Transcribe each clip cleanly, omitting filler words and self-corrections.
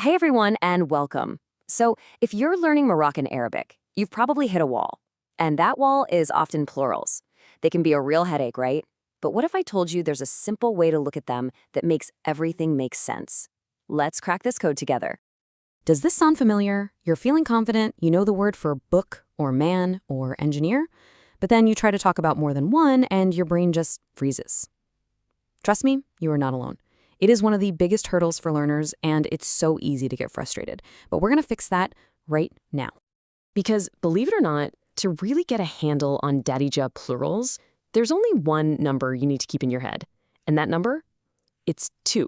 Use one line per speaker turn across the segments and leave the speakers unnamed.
Hey everyone, and welcome. So, if you're learning Moroccan Arabic, you've probably hit a wall. And that wall is often plurals. They can be a real headache, right? But what if I told you there's a simple way to look at them that makes everything make sense? Let's crack this code together. Does this sound familiar? You're feeling confident, you know the word for book or man or engineer, but then you try to talk about more than one and your brain just freezes. Trust me, you are not alone. It is one of the biggest hurdles for learners, and it's so easy to get frustrated. But we're going to fix that right now. Because, believe it or not, to really get a handle on Darija plurals, there's only one number you need to keep in your head. And that number? It's 2.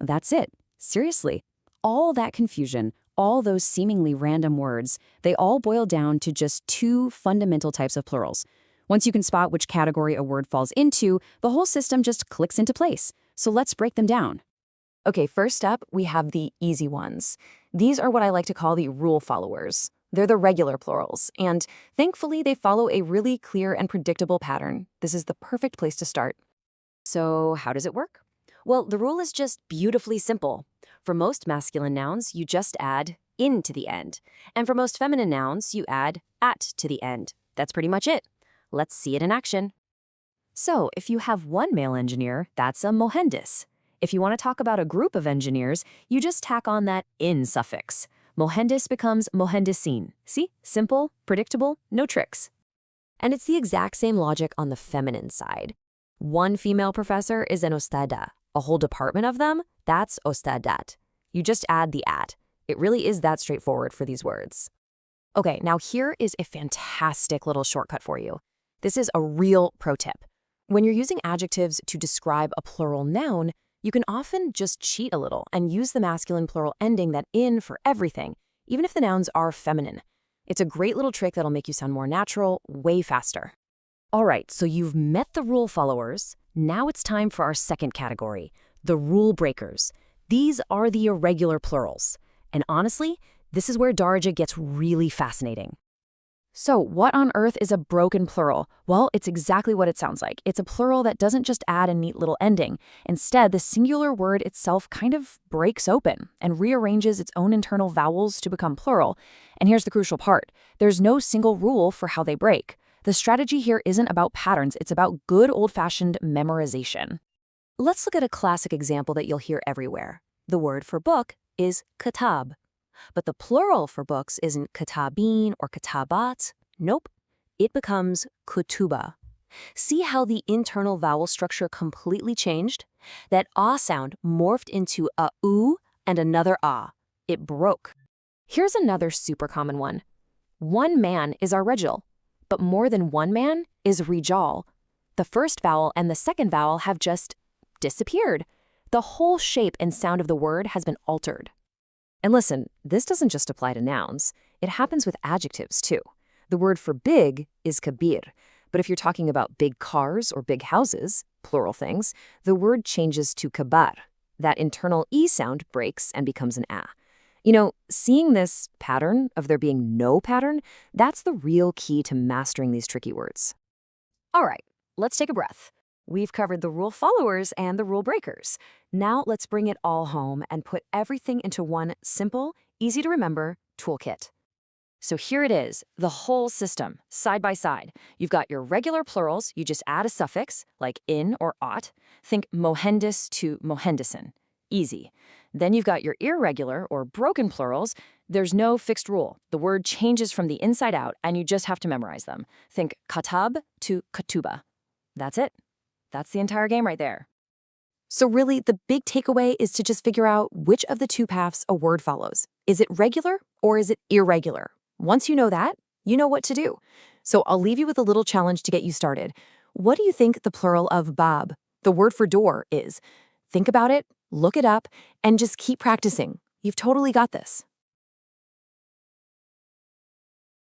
That's it. Seriously. All that confusion, all those seemingly random words, they all boil down to just 2 fundamental types of plurals. Once you can spot which category a word falls into, the whole system just clicks into place. So let's break them down. Okay, first up, we have the easy ones. These are what I like to call the rule followers. They're the regular plurals, and thankfully they follow a really clear and predictable pattern. This is the perfect place to start. So how does it work? Well, the rule is just beautifully simple. For most masculine nouns, you just add in to the end. And for most feminine nouns, you add at to the end. That's pretty much it. Let's see it in action. So, if you have one male engineer, that's a mohendis. If you want to talk about a group of engineers, you just tack on that in suffix. Mohendis becomes mohendisin. See? Simple, predictable, no tricks. And it's the exact same logic on the feminine side. One female professor is an ostada. A whole department of them, that's ostadat. You just add the at. It really is that straightforward for these words. Okay, now here is a fantastic little shortcut for you. This is a real pro tip. When you're using adjectives to describe a plural noun, you can often just cheat a little and use the masculine plural ending that in for everything, even if the nouns are feminine. It's a great little trick that'll make you sound more natural, way faster. All right, so you've met the rule followers. Now it's time for our second category, the rule breakers. These are the irregular plurals. And honestly, this is where Darija gets really fascinating. So what on earth is a broken plural? Well, it's exactly what it sounds like. It's a plural that doesn't just add a neat little ending. Instead, the singular word itself kind of breaks open and rearranges its own internal vowels to become plural. And here's the crucial part. There's no single rule for how they break. The strategy here isn't about patterns. It's about good old-fashioned memorization. Let's look at a classic example that you'll hear everywhere. The word for book is kitab. But the plural for books isn't kitabin or kitabat. Nope. It becomes kutuba. See how the internal vowel structure completely changed? That ah sound morphed into a oo and another ah. It broke. Here's another super common one. One man is arrejal, but more than one man is rijal. The first vowel and the second vowel have just disappeared. The whole shape and sound of the word has been altered. And listen, this doesn't just apply to nouns. It happens with adjectives, too. The word for big is kabir, but if you're talking about big cars or big houses, plural things, the word changes to kabar. That internal E sound breaks and becomes an A. You know, seeing this pattern of there being no pattern, that's the real key to mastering these tricky words. All right, let's take a breath. We've covered the rule followers and the rule breakers. Now let's bring it all home and put everything into one simple, easy to remember toolkit. So here it is, the whole system, side by side. You've got your regular plurals, you just add a suffix, like in or ot. Think mohendis to mohendisin. Easy. Then you've got your irregular or broken plurals. There's no fixed rule. The word changes from the inside out, and you just have to memorize them. Think katab to katuba. That's it. That's the entire game right there. So really, the big takeaway is to just figure out which of the 2 paths a word follows. Is it regular or is it irregular? Once you know that, you know what to do. So I'll leave you with a little challenge to get you started. What do you think the plural of bab, the word for door, is? Think about it, look it up, and just keep practicing. You've totally got this.